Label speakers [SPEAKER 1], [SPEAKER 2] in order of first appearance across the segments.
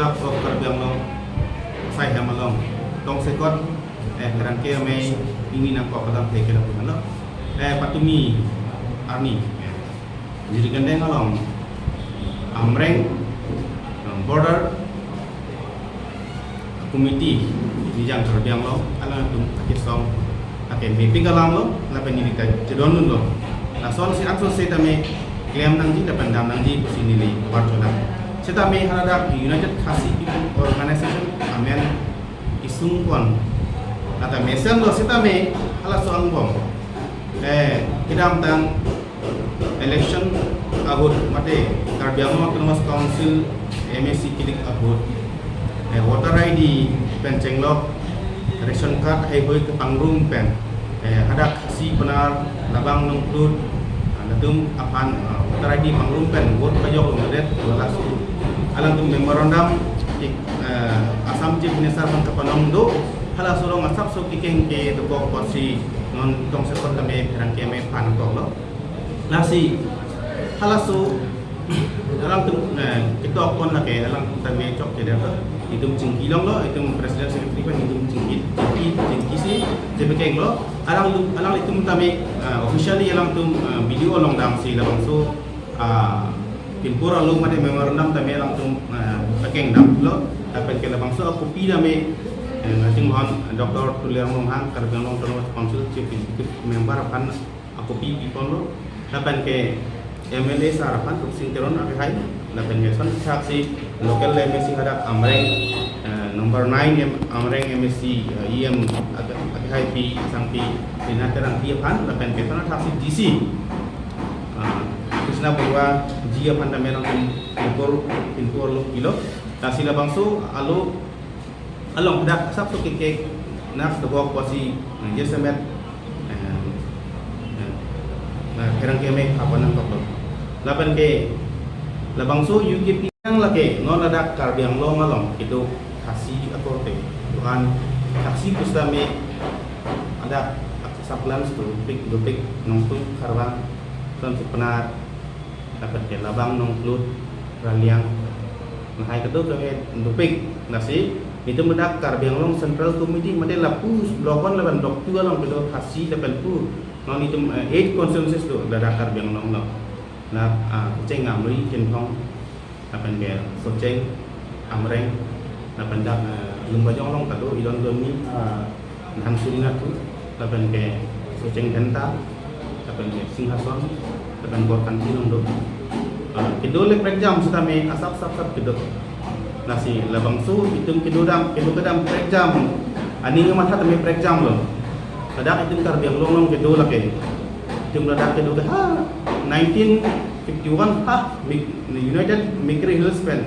[SPEAKER 1] club of Karbiang Long sai hamalong tong sekot kerangke me ingin nak kau dalam teke dalam mana patumi arni jadi gandeng along amreng border committee di jang Karbiang Long alang tu kisong akan mapping alam lo lapan ini kita cedon lo nah soal si akso saya tame klaim nangji dapat dam nangji posisi nilai warjona saya tame haladak United Khasi People Organization amen isung kon kata mesen lo saya tame hala soal bom kita tentang election abut mate Karbiang Long Autonomous Council MSC kilik abut voter ID penceng lo ration card hai hoi ke pangrum pen ada si benar labang nongklud natum apan voter ID pangrum pen vote kayok ngadet lalas alang tum memorandum asam chief minister pan kapanong do hala surong asap so kikeng ke dogok posi non tong sekon kame perang kame pan tok lo nasi hala so alang tum kita kon la ke alang tame chok ke dia itu cingki long lo itu presiden sekretari pan itu cingki si jebekeng lo alang itu tame officially alang tum video long dam si labang so pinpura lo made memorandum tame alang tum pakeng dam lo dapat ke labang so kopi dame nating hon Dr. Tuliar Momhan Karbiang Long Autonomous Council chief executive member pan kopi pipon lo dapat ke MLA sarapan untuk sinteron apa hai dapat ngeson saksi local MSC ada amreng number 9 amreng MSC IM apa hai pi sampai dinateran dia pan dapat ngeson saksi DC Krishna bahwa dia pan damerang pintur lo kilo tasila bangsu along dak sabtu keke nak dogok posi jesemet kerang keme apa nang tok lapan ke labang so UKP yang laki non ada Karbiang Long along itu kasih atau te tuhan kasih kustame ada saplan stupik dupik nongtung karwan son sepenar dapat ke labang nongklut raliang nah itu ke dupik nasi itu mendak Karbiang Long Central Committee made lapus blokon laban doktu along itu kasih dapat pu non itu 8 consensus tu ada Karbiang Long lo na ceng amri jenhong apan ke soceng amreng apan dak lumbajong long kado idon domi han surina tu apan ke soceng denta apan ke singhason apan gorkan tinong do kedole prejam sutame asap kedo nasi labang su hitung kedodam prejam ani ngamat tame prejam lo kadak itu Karbiang Long kedo lake tim ladak kedo ha 1951 United Micri Hills pen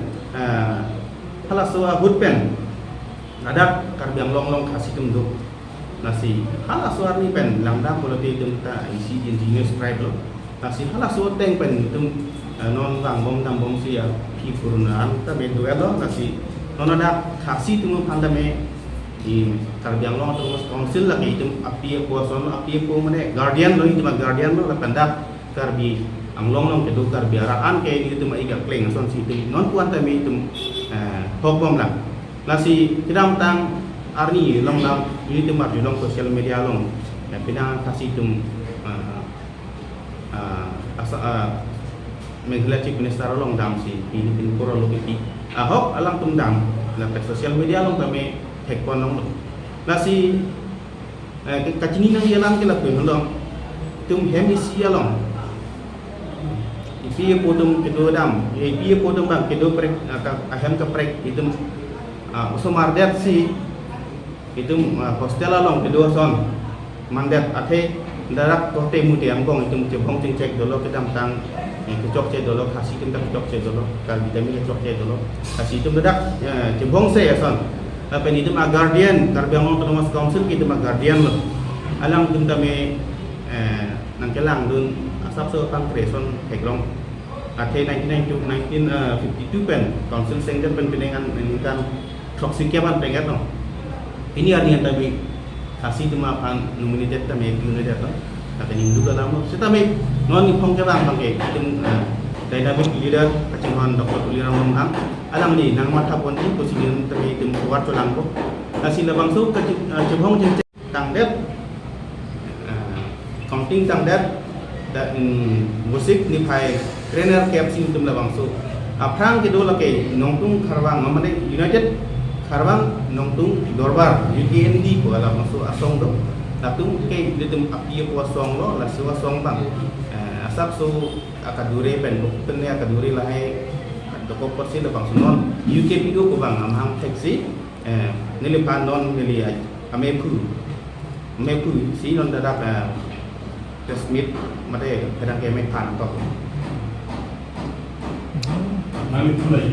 [SPEAKER 1] hala soa hut pen ada Karbiang Long kasih tumduk nasi hala soa ni pen langdang politi tumta isi engineers tribe lo nasi hala soa teng pen tum non tambom si ki purunaan ta me duelo nasi non ada kasih tum pandame di Karbiang Long Autonomous Council lagi itu api ko mane guardian lo itu guardian lo lapandak Karbi ang long kedu Karbi araan ke itu mai ga kleng son si itu non kuan ta mi itu hokbom lang nasi kidam tang arni long lam ini mar di long social media long ya pinang kasih itu Meghala Chief Minister long dam si pin pura lo ki ahok alang tum dam la social media long tame hekon long nasi kacingin nang yalang ke la pun long tum hemisi long Pia podum kedo dam, pia podum bang kedo prek ahem ke prek itu uso mardet si itu hostel along kedo son mandet ate darak kote muti angkong itu cebong cek dolo kita tang kecok cek dolo kasih kita kecok cek dolo kal vitamin kecok cek dolo kasih itu dadak cebong se ya son apa itu guardian Karbiang Long Autonomous Council kita guardian lo alang tum tame nang kelang dun asap so tang kreson heklong ate 1952 pen council sengken pen penengan kan toksikiapan pengat no ini artinya tapi kasih cuma pan nominated tame nominated no kata hindu dalam kita me non ni phong ke bang bang ke dynamic leader kacang Dr. Tuliar Momhan alam ni nang mata pon ni posisi temi tim kuat tulang ko sila bangsu ke cebong ceng tang det counting tang det dan musik ni pai trainer cap sing tum la bangsu aprang ke do la ke nongtung kharwang amane united kharwang nongtung dorbar UKND ko ala bangsu asong do latung ke ditum api ko asong lo la suwa song bang asap so akadure pen pen ne akadure la hai doko persi le bang sunon UKP ko bang amhang taxi nili panon nili amepu si non dadap Smith mate kadang ke mek pan to
[SPEAKER 2] Nami pula